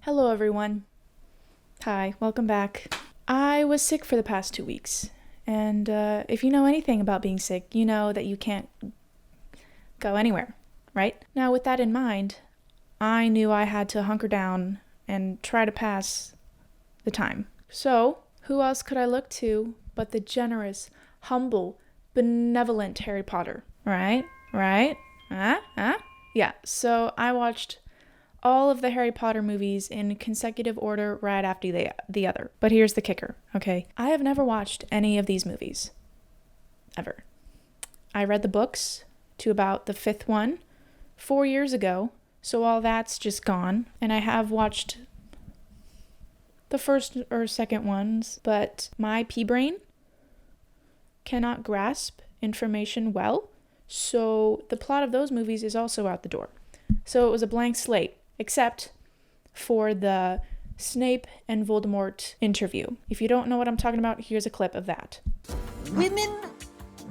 Hello, everyone. Hi, welcome back. I was sick for the past 2 weeks, and if you know anything about being sick, you know that you can't go anywhere, right? Now, with that in mind, I knew I had to hunker down and try to pass the time. So, who else could I look to but the generous, humble, benevolent Harry Potter? Right? Yeah, so I watched all of the Harry Potter movies in consecutive order right after the other. But here's the kicker, okay? I have never watched any of these movies. Ever. I read the books to about the 5th one 4 years ago, so all that's just gone. And I have watched the first or second ones, but my pea brain cannot grasp information well, so the plot of those movies is also out the door. So it was a blank slate, except for the Snape and Voldemort interview. If you don't know what I'm talking about, here's a clip of that. Women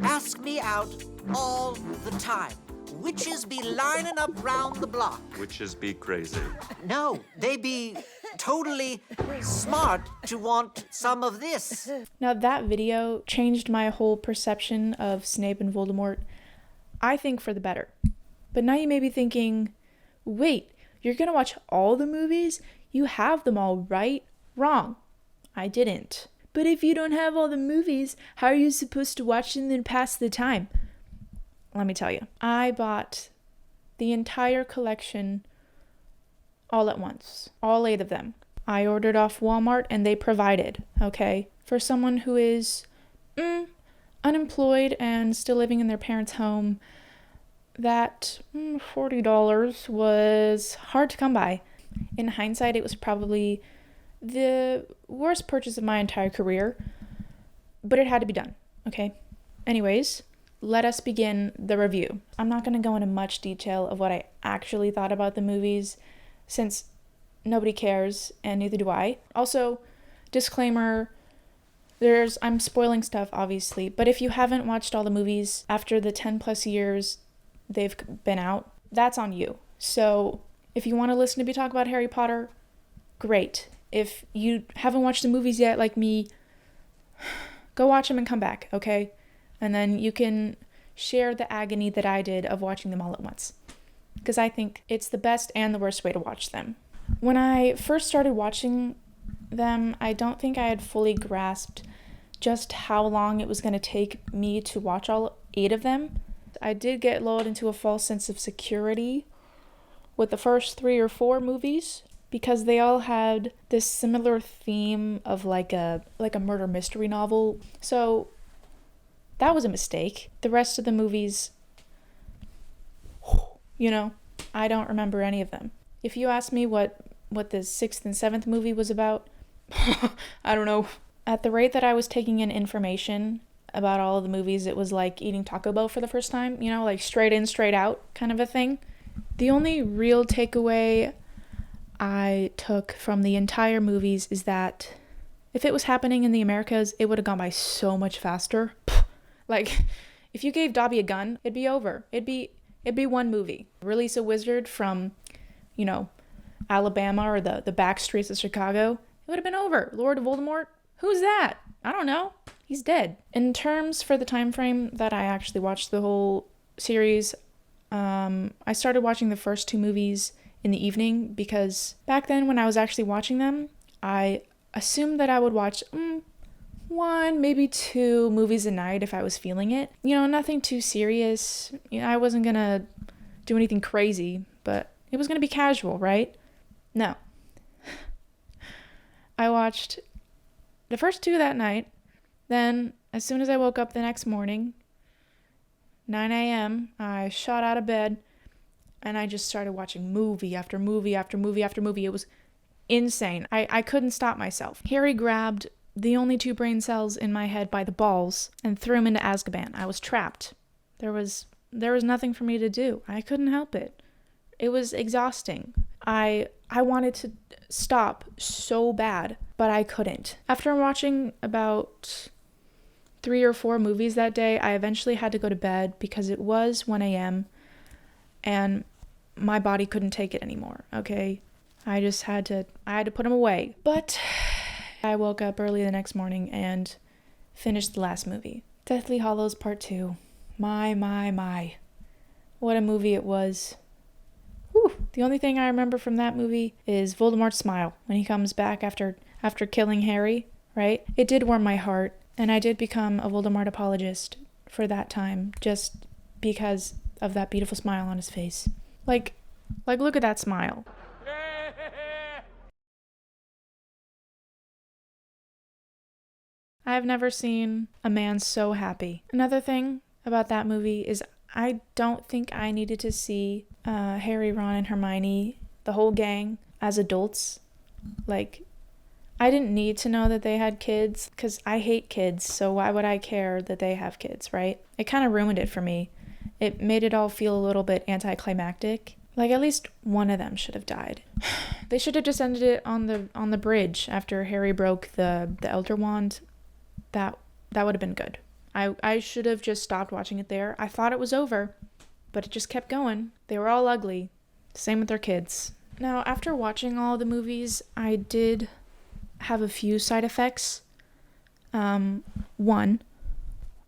ask me out all the time. Witches be lining up round the block. Witches be crazy. No, they be totally smart to want some of this. Now that video changed my whole perception of Snape and Voldemort, I think for the better. But now you may be thinking, wait, you're gonna watch all the movies? You have them all, right? Wrong. I didn't. But if you don't have all the movies, how are you supposed to watch them and pass the time? Let me tell you. I bought the entire collection all at once. All 8 of them. I ordered off Walmart and they provided, okay? For someone who is unemployed and still living in their parents' home, that $40 was hard to come by. In hindsight, it was probably the worst purchase of my entire career, but it had to be done, okay? Anyways, let us begin the review. I'm not going to go into much detail of what I actually thought about the movies, since nobody cares, and neither do I. Also, disclaimer, I'm spoiling stuff, obviously, but if you haven't watched all the movies after the 10 plus years they've been out, that's on you. So if you want to listen to me talk about Harry Potter, great. If you haven't watched the movies yet, like me, go watch them and come back, okay? And then you can share the agony that I did of watching them all at once, because I think it's the best and the worst way to watch them. When I first started watching them, I don't think I had fully grasped just how long it was going to take me to watch all 8 of them. I did get lulled into a false sense of security with the first 3 or 4 movies, because they all had this similar theme of like a murder mystery novel. So that was a mistake. The rest of the movies, I don't remember any of them. If you ask me what the 6th and 7th movie was about, I don't know. At the rate that I was taking in information about all of the movies, it was like eating Taco Bell for the first time, like straight in, straight out kind of a thing. The only real takeaway I took from the entire movies is that if it was happening in the Americas, it would have gone by so much faster. Like, if you gave Dobby a gun, it'd be over. It'd be one movie. Release a wizard from, Alabama or the back streets of Chicago, it would have been over. Lord Voldemort, who's that? I don't know. He's dead. In terms for the time frame that I actually watched the whole series, I started watching the first 2 movies in the evening, because back then when I was actually watching them, I assumed that I would watch 1, maybe 2 movies a night if I was feeling it. Nothing too serious. I wasn't gonna do anything crazy, but it was gonna be casual, right? No. I watched the first 2 that night. Then, as soon as I woke up the next morning, 9 a.m., I shot out of bed, and I just started watching movie after movie after movie after movie. It was insane. I couldn't stop myself. Harry grabbed the only 2 brain cells in my head by the balls and threw them into Azkaban. I was trapped. There was nothing for me to do. I couldn't help it. It was exhausting. I wanted to stop so bad, but I couldn't. After watching about 3 or 4 movies that day, I eventually had to go to bed because it was 1 a.m. and my body couldn't take it anymore, okay? I had to put them away. But I woke up early the next morning and finished the last movie. Deathly Hallows Part 2. My. What a movie it was. Whew. The only thing I remember from that movie is Voldemort's smile when he comes back after killing Harry, right? It did warm my heart, and I did become a Voldemort apologist for that time, just because of that beautiful smile on his face. Like look at that smile. I've never seen a man so happy. Another thing about that movie is I don't think I needed to see Harry, Ron, and Hermione, the whole gang, as adults. Like, I didn't need to know that they had kids, because I hate kids, so why would I care that they have kids, right? It kind of ruined it for me. It made it all feel a little bit anticlimactic. Like, at least one of them should have died. They should have just ended it on the bridge after Harry broke the Elder Wand. That would have been good. I should have just stopped watching it there. I thought it was over, but it just kept going. They were all ugly. Same with their kids. Now, after watching all the movies, I did have a few side effects. One,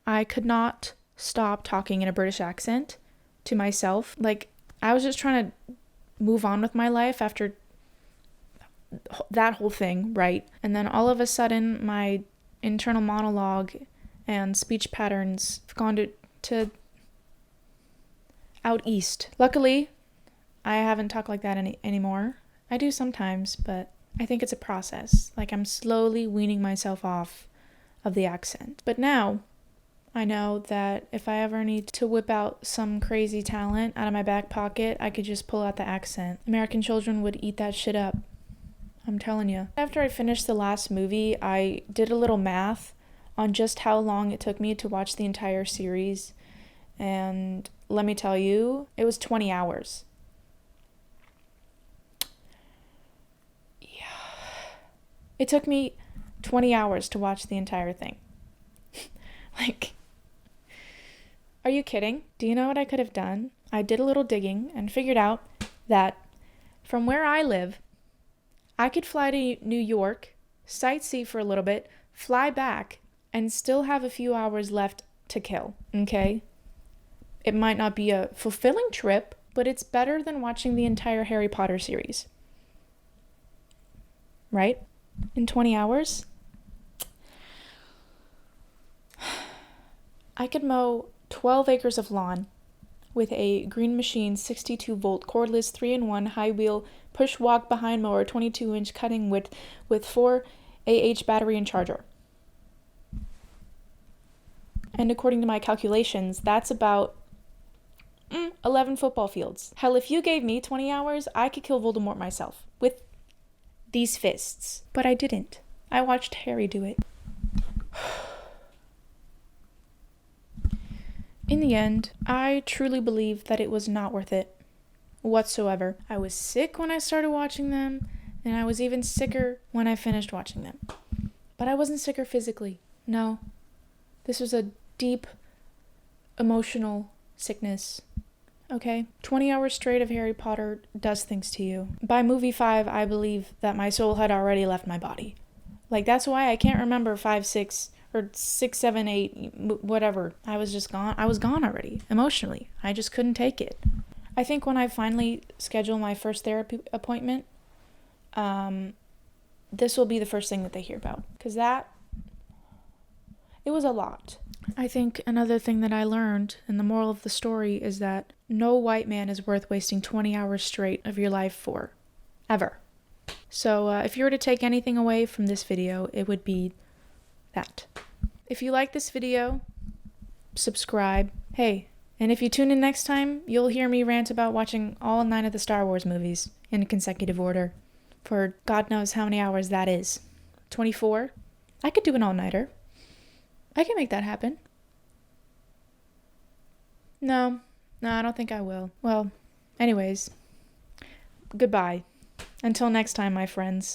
I could not stop talking in a British accent to myself. Like, I was just trying to move on with my life after that whole thing, right? And then all of a sudden, my internal monologue and speech patterns have gone to out east. Luckily, I haven't talked like that anymore. I do sometimes, but I think it's a process. Like, I'm slowly weaning myself off of the accent. But now, I know that if I ever need to whip out some crazy talent out of my back pocket, I could just pull out the accent. American children would eat that shit up. I'm telling you. After I finished the last movie, I did a little math on just how long it took me to watch the entire series. And let me tell you, it was 20 hours. Yeah. It took me 20 hours to watch the entire thing. Like, are you kidding? Do you know what I could have done? I did a little digging and figured out that from where I live, I could fly to New York, sightsee for a little bit, fly back, and still have a few hours left to kill, okay? It might not be a fulfilling trip, but it's better than watching the entire Harry Potter series. Right? In 20 hours? I could mow 12 acres of lawn with a Green Machine 62-volt cordless 3-in-1 high-wheel push-walk behind mower 22-inch cutting width with 4 battery and charger. And according to my calculations, that's about 11 football fields. Hell, if you gave me 20 hours, I could kill Voldemort myself with these fists. But I didn't. I watched Harry do it. In the end, I truly believe that it was not worth it whatsoever. I was sick when I started watching them, and I was even sicker when I finished watching them. But I wasn't sicker physically. No. This was a deep, emotional sickness. Okay? 20 hours straight of Harry Potter does things to you. By movie 5, I believe that my soul had already left my body. Like, that's why I can't remember 5, 6, or 6, 7, 8, whatever. I was just gone. I was gone already, emotionally. I just couldn't take it. I think when I finally schedule my first therapy appointment, this will be the first thing that they hear about. Because it was a lot. I think another thing that I learned, and the moral of the story, is that no white man is worth wasting 20 hours straight of your life for. Ever. So if you were to take anything away from this video, it would be that. If you like this video, subscribe. Hey, and if you tune in next time, you'll hear me rant about watching all 9 of the Star Wars movies in consecutive order. For God knows how many hours that is. 24? I could do an all-nighter. I can make that happen. No, I don't think I will. Well, anyways, goodbye. Until next time, my friends.